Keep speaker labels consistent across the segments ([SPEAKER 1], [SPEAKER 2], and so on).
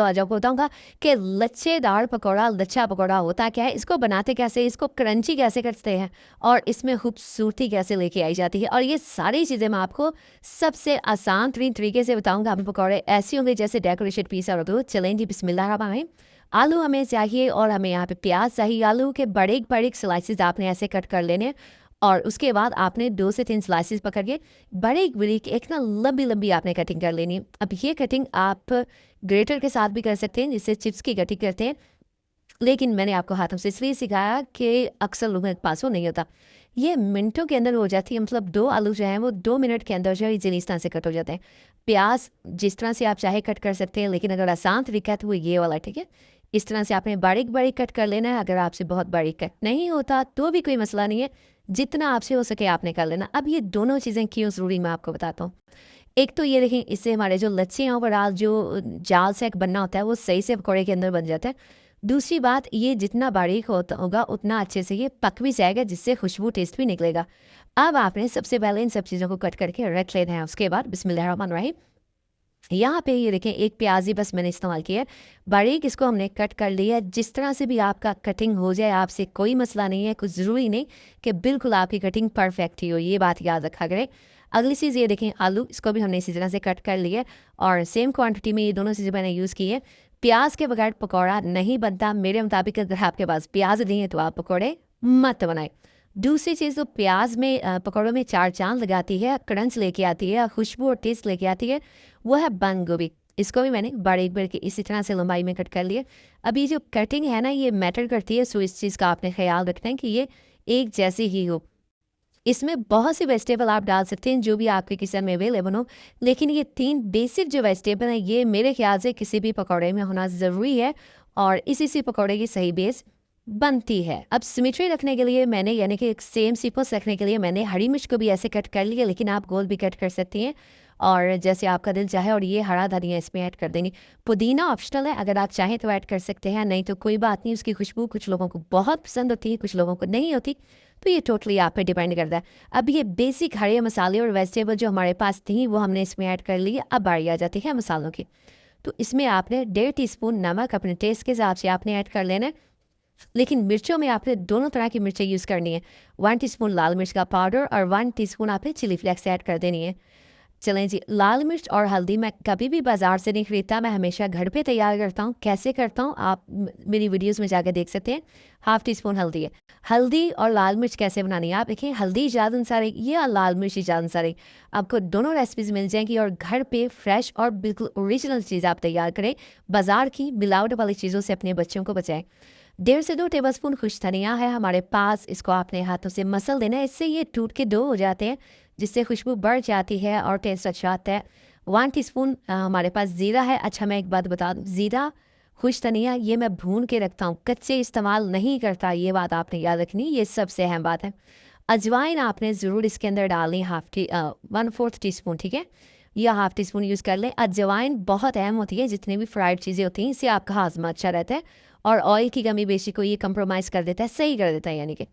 [SPEAKER 1] आज आपको बताऊंगा कि लच्छेदार पकौड़ा, लच्छा पकौड़ा होता क्या है, इसको बनाते कैसे, इसको क्रंची कैसे करते हैं और इसमें खूबसूरती कैसे लेके आई जाती है। और ये सारी चीज़ें मैं आपको सबसे आसान तरीके से बताऊंगा। हमें पकौड़े ऐसे होंगे जैसे डेकोरेशन पीस और दो। चलें जी, बिस्मिल्लाह। आलू हमें चाहिए और हमें यहाँ पे प्याज चाहिए। आलू के बड़े बड़े स्लाइसिस आपने ऐसे कट कर लेने और उसके बाद आपने 2 से 3 स्लाइसिस पकड़ के बड़े बड़ी एक ना लंबी लंबी आपने कटिंग कर लेनी। अब ये कटिंग आप ग्रेटर के साथ भी कर सकते हैं, जिससे चिप्स की कटिंग करते हैं, लेकिन मैंने आपको हाथों से इसलिए सिखाया कि अक्सर लोगों के पास वो नहीं होता। ये मिनटों के अंदर हो जाती है, मतलब 2 आलू जो हैं वो 2 मिनट के अंदर जो है इजीली इस तरह से कट हो जाते हैं। प्याज जिस तरह से आप चाहे कट कर सकते हैं, लेकिन अगर आसान तरीका है तो वो ये वाला, ठीक है। इस तरह से आपने बारीक बारीक कट कर लेना है। अगर आपसे बहुत बारीक कट नहीं होता तो भी कोई मसला नहीं है, जितना आपसे हो सके आपने कर लेना। अब ये दोनों चीज़ें क्यों ज़रूरी मैं आपको बताता हूँ। एक तो ये देखें, इससे हमारे जो लच्छे हैं ओवरऑल जो जाल से एक बनना होता है वो सही से पकौड़े के अंदर बन जाता है। दूसरी बात, ये जितना बारीक होता होगा उतना अच्छे से ये पक भी जाएगा, जिससे खुशबू टेस्ट भी निकलेगा। अब आपने सबसे पहले इन सब चीज़ों को कट करके रख लेना है। उसके बाद बिस्मिल्लाहिर्रहमानिर्रहीम, यहाँ पे ये देखें एक प्याज ही बस मैंने इस्तेमाल किया है, बारीक इसको हमने कट कर लिया है। जिस तरह से भी आपका कटिंग हो जाए आपसे कोई मसला नहीं है, कुछ ज़रूरी नहीं कि बिल्कुल आपकी कटिंग परफेक्ट ही हो, ये बात याद रखा करें। अगली चीज़ ये देखें, आलू, इसको भी हमने इसी तरह से कट कर लिया है और सेम क्वांटिटी में ये दोनों चीज़ें मैंने यूज़ की है। प्याज के बगैर पकौड़ा नहीं बनता मेरे मुताबिक। अगर आपके पास प्याज नहीं है तो आप पकौड़े मत बनाए। दूसरी चीज़, तो प्याज में पकौड़ों में चार चांद लगाती है, क्रंच लेके आती है, खुशबू और टेस्ट लेके आती है, वो है बंद गोभी। इसको भी मैंने बारीक बारीक इसी तरह से लंबाई में कट कर लिया। अभी जो कटिंग है ना ये मैटर करती है, सो इस चीज़ का आपने ख्याल रखना है कि ये एक जैसी ही हो। इसमें बहुत सी वेजिटेबल आप डाल सकते हैं जो भी आपके किचन में अवेलेबल हो, लेकिन ये 3 बेसिक जो वेजिटेबल हैं ये मेरे ख्याल से किसी भी पकौड़े में होना ज़रूरी है और इसी से पकौड़े की सही बेस बनती है। अब सिमेट्री रखने के लिए मैंने, यानी कि एक सेम सीक्वेंस रखने के लिए मैंने हरी मिर्च को भी ऐसे कट कर लिया, लेकिन आप गोल भी कट कर सकती हैं और जैसे आपका दिल चाहे। और ये हरा धनिया इसमें ऐड कर देंगे। पुदीना ऑप्शनल है, अगर आप चाहें तो ऐड कर सकते हैं, नहीं तो कोई बात नहीं। उसकी खुशबू कुछ लोगों को बहुत पसंद होती है, कुछ लोगों को नहीं होती, तो ये टोटली आप पे डिपेंड करता है। अब ये बेसिक हरे मसाले और वेजिटेबल जो हमारे पास थी वो हमने इसमें ऐड कर ली। अब बारी आ जाती है मसालों की। तो इसमें आपने 1.5 टीस्पून नमक अपने टेस्ट के हिसाब से आपने ऐड कर लेना है, लेकिन मिर्चों में आपने दोनों तरह की मिर्चें यूज़ करनी है। 1 टीस्पून लाल मिर्च का पाउडर और 1 टीस्पून आपने चिली फ्लेक्स ऐड कर देनी है। चलें जी, लाल मिर्च और हल्दी मैं कभी भी बाज़ार से नहीं खरीदता, मैं हमेशा घर पे तैयार करता हूँ। कैसे करता हूँ आप मेरी वीडियोस में जाकर देख सकते हैं। 1/2 टीस्पून हल्दी है। हल्दी और लाल मिर्च कैसे बनानी है, आप देखें, हल्दी ज़्यादा अनुसार या लाल मिर्च ज़्यादा अनुसार, आपको दोनों रेसिपीज़ मिल जाएंगी और घर पे फ्रेश और बिल्कुल ओरिजिनल चीज़ आप तैयार करें। बाज़ार की मिलावट वाली चीज़ों से अपने बच्चों को बचाएं। 1.5 से 2 टेबलस्पून खुश धनिया है हमारे पास, इसको आपने हाथों से मसल देना है, इससे ये टूट के दो हो जाते हैं, जिससे खुशबू बढ़ जाती है और टेस्ट अच्छा आता है। 1 टीस्पून हमारे पास ज़ीरा है। अच्छा, मैं एक बात बता दूँ, ज़ीरा, खुश धनिया ये मैं भून के रखता हूँ, कच्चे इस्तेमाल नहीं करता, ये बात आपने याद रखनी, ये सबसे अहम बात है। अजवाइन आपने ज़रूर इसके अंदर डालनी, 1/4 टीस्पून, ठीक है, या 1/2 टीस्पून यूज़ कर लें। अजवाइन बहुत अहम होती है, जितनी भी फ्राइड चीज़ें होती हैं इससे आपका हाजमा अच्छा रहता है और ऑयल की कमी बेशी को ये कंप्रोमाइज़ कर देता है, सही कर देता है यानी कि।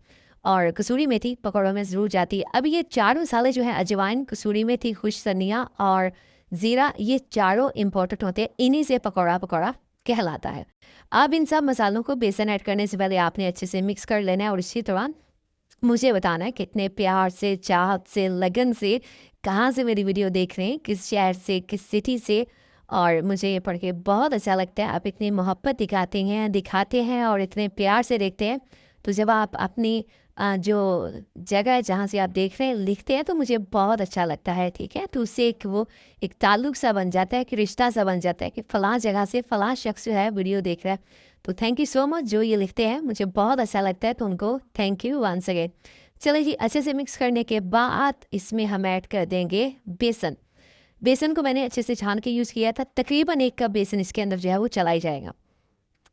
[SPEAKER 1] और कसूरी मेथी पकौड़ों में ज़रूर जाती है। अब ये 4 मसाले जो हैं, अजवाइन, कसूरी मेथी, खुश धनिया और ज़ीरा, ये चारों इम्पोर्टेंट होते हैं, इन्हीं से पकौड़ा पकौड़ा कहलाता है। अब इन सब मसालों को बेसन ऐड करने से पहले आपने अच्छे से मिक्स कर लेना है और इसी दौरान मुझे बताना है कितने प्यार से, चाहत से, लगन से, कहाँ से मेरी वीडियो देख रहे हैं, किस शहर से, किस सिटी से। और मुझे ये पढ़ के बहुत अच्छा लगता है, आप इतनी मोहब्बत दिखाते हैं और इतने प्यार से देखते हैं। तो जब आप अपनी जो जगह है जहाँ से आप देख रहे हैं लिखते हैं तो मुझे बहुत अच्छा लगता है, ठीक है। तो उससे एक ताल्लुक सा बन जाता है, कि रिश्ता सा बन जाता है कि फ़लाँ जगह से फ़लाँ शख्स जो है वीडियो देख रहा है। तो थैंक यू सो मच जो ये लिखते हैं, मुझे बहुत अच्छा लगता है, तो उनको थैंक यू वंस अगेन। चलिए जी, अच्छे से मिक्स करने के बाद इसमें हम ऐड कर देंगे बेसन। बेसन को मैंने अच्छे से छान के यूज़ किया था, तकरीबन 1 कप बेसन इसके अंदर जो है वो चला ही जाएगा,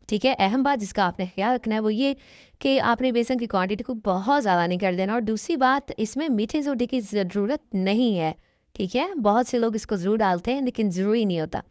[SPEAKER 1] ठीक है। अहम बात जिसका आपने ख्याल रखना है वो ये कि आपने बेसन की क्वांटिटी को बहुत ज़्यादा नहीं कर देना। और दूसरी बात, इसमें मीठे सोडे की ज़रूरत नहीं है, ठीक है। बहुत से लोग इसको ज़रूर डालते हैं लेकिन ज़रूरी नहीं होता।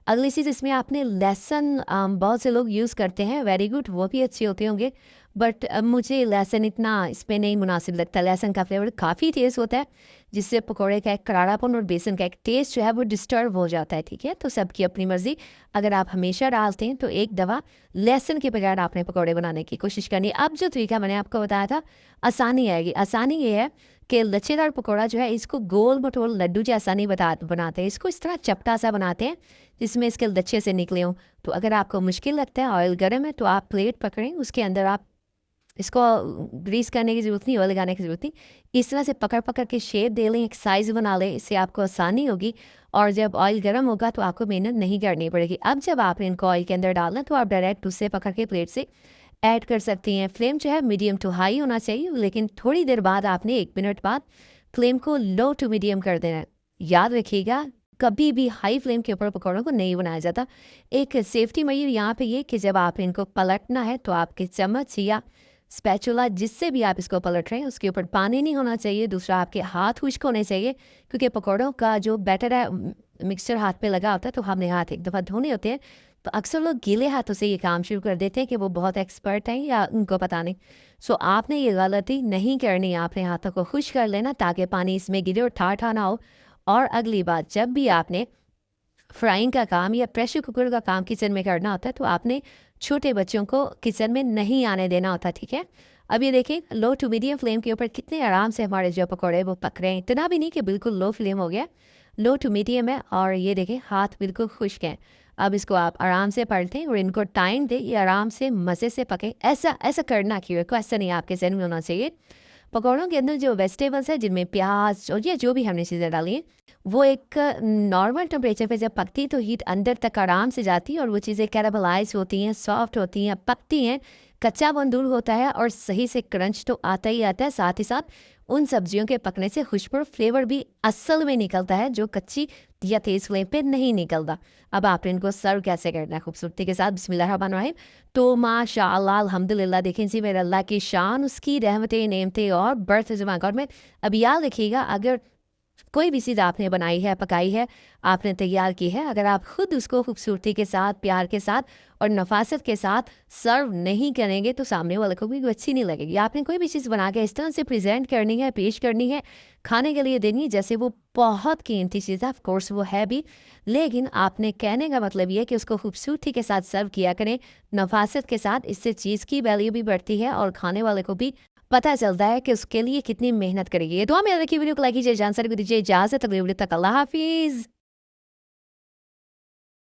[SPEAKER 1] अगली चीज़, इसमें आपने लहसुन बहुत से लोग यूज़ करते हैं, वेरी गुड, वो भी अच्छे होते होंगे, बट मुझे लहसुन इतना इसमें नहीं मुनासिब लगता। लहसुन का फ्लेवर काफ़ी तेज़ होता है, जिससे पकौड़े का एक करारापन और बेसन का एक टेस्ट जो है वो डिस्टर्ब हो जाता है। ठीक है, तो सबकी अपनी मर्ज़ी। अगर आप हमेशा डालते हैं तो एक दफ़ा लहसुन के बगैर आपने पकौड़े बनाने की कोशिश करनी। अब जो तरीका मैंने आपको बताया था, आसानी आएगी। आसानी ये है कि लच्छेदार पकौड़ा जो है इसको गोल मटोल लड्डू जैसा नहीं बनाते, इसको इस तरह चपटा सा बनाते हैं जिसमें इसके लच्छे से निकले हों। तो अगर आपको मुश्किल लगता है, ऑयल गर्म है, तो आप प्लेट पकड़ें, उसके अंदर आप इसको ग्रीस करने की ज़रूरत नहीं, ऑयल लगाने की ज़रूरत नहीं, इस तरह से पकड़ पकड़ के शेप दे लें, एक साइज़ बना लें, इससे आपको आसानी होगी। और जब ऑयल गर्म होगा तो आपको मेहनत नहीं करनी पड़ेगी। अब जब आप इनको ऑयल के अंदर डालना तो आप डायरेक्ट उससे पकड़ के प्लेट से ऐड कर सकती हैं। फ्लेम जो है मीडियम टू हाई होना चाहिए, लेकिन थोड़ी देर बाद आपने 1 मिनट बाद फ्लेम को लो टू मीडियम कर देना है। याद रखिएगा, कभी भी हाई फ्लेम के ऊपर पकौड़ों को नहीं बनाया जाता। एक सेफ्टी मेजर यहाँ पे ये कि जब आप इनको पलटना है तो आपके चम्मच या स्पैचुला जिससे भी आप इसको पलट रहे हैं उसके ऊपर पानी नहीं होना चाहिए। दूसरा, आपके हाथ खुश्क होने चाहिए, क्योंकि पकौड़ों का जो बैटर है मिक्सचर हाथ पे लगा होता है, तो हमने हाथ एक दफ़ा धोने होते हैं। तो अक्सर लोग गीले हाथों से ये काम शुरू कर देते हैं कि वो बहुत एक्सपर्ट हैं या उनको पता नहीं। सो आपने ये गलती नहीं करनी, आपने हाथों को खुश कर लेना ताकि पानी इसमें गिरे और ठा ना हो। और अगली बार जब भी आपने फ्राइंग का काम या प्रेशर कुकर का काम किचन में करना होता है तो आपने छोटे बच्चों को किचन में नहीं आने देना होता। ठीक है, अब ये देखें लो टू मीडियम फ्लेम के ऊपर कितने आराम से हमारे जो पकौड़े वो पक रहे हैं। इतना भी नहीं कि बिल्कुल लो फ्लेम हो गया, लो टू मीडियम है। और ये देखें हाथ बिल्कुल खुश्क हैं। अब इसको आप आराम से पलटें और इनको टाइम दें, ये आराम से मज़े से पकें। ऐसा ऐसा करना क्यों है, क्वेश्चन नहीं आपके जहन में होना चाहिए। पकौड़ों के अंदर जो वेजिटेबल्स है जिनमें प्याज और ये जो भी हमने चीज़ें डाली हैं, वो एक नॉर्मल टेम्परेचर पे जब पकती तो हीट अंदर तक आराम से जाती है और वो चीज़ें कैरामलाइज होती हैं, सॉफ्ट होती हैं, पकती हैं, कच्चापन दूर होता है और सही से क्रंच तो आता ही आता है। साथ ही साथ उन सब्जियों के पकने से खुशबू और फ्लेवर भी असल में निकलता है, जो कच्ची या तेज़ फ्लेम पे नहीं निकलता। अब आपने इनको सर्व कैसे करना है खूबसूरती के साथ, बिस्मिल्लाहिर्रहमानिर्रहीम। तो माशाअल्लाह अल्हम्दुलिल्लाह, देखें जी मेरे अल्लाह की शान, उसकी रहमतें नेमतें और बर्थ जमा गॉड में। अब याद रखिएगा, अगर कोई भी चीज़ आपने बनाई है, पकाई है, आपने तैयार की है, अगर आप खुद उसको खूबसूरती के साथ, प्यार के साथ और नफासत के साथ सर्व नहीं करेंगे तो सामने वाले को भी अच्छी नहीं लगेगी। आपने कोई भी चीज़ बना के इस तरह से प्रेजेंट करनी है, पेश करनी है, खाने के लिए देनी है, जैसे वो बहुत कीमती चीज़ है। ऑफ कोर्स वो है भी, लेकिन आपने कहने का मतलब ये है कि उसको खूबसूरती के साथ सर्व किया करें, नफासत के साथ। इससे चीज़ की वैल्यू भी बढ़ती है और खाने वाले को भी पता चलता है कि उसके लिए कितनी मेहनत करेगी। ये दुआ में रखी वीडियो को लाइक कीजिए, जान सर को दीजिए इजाज़त। अगली वीडियो तक अल्लाह हाफिज़।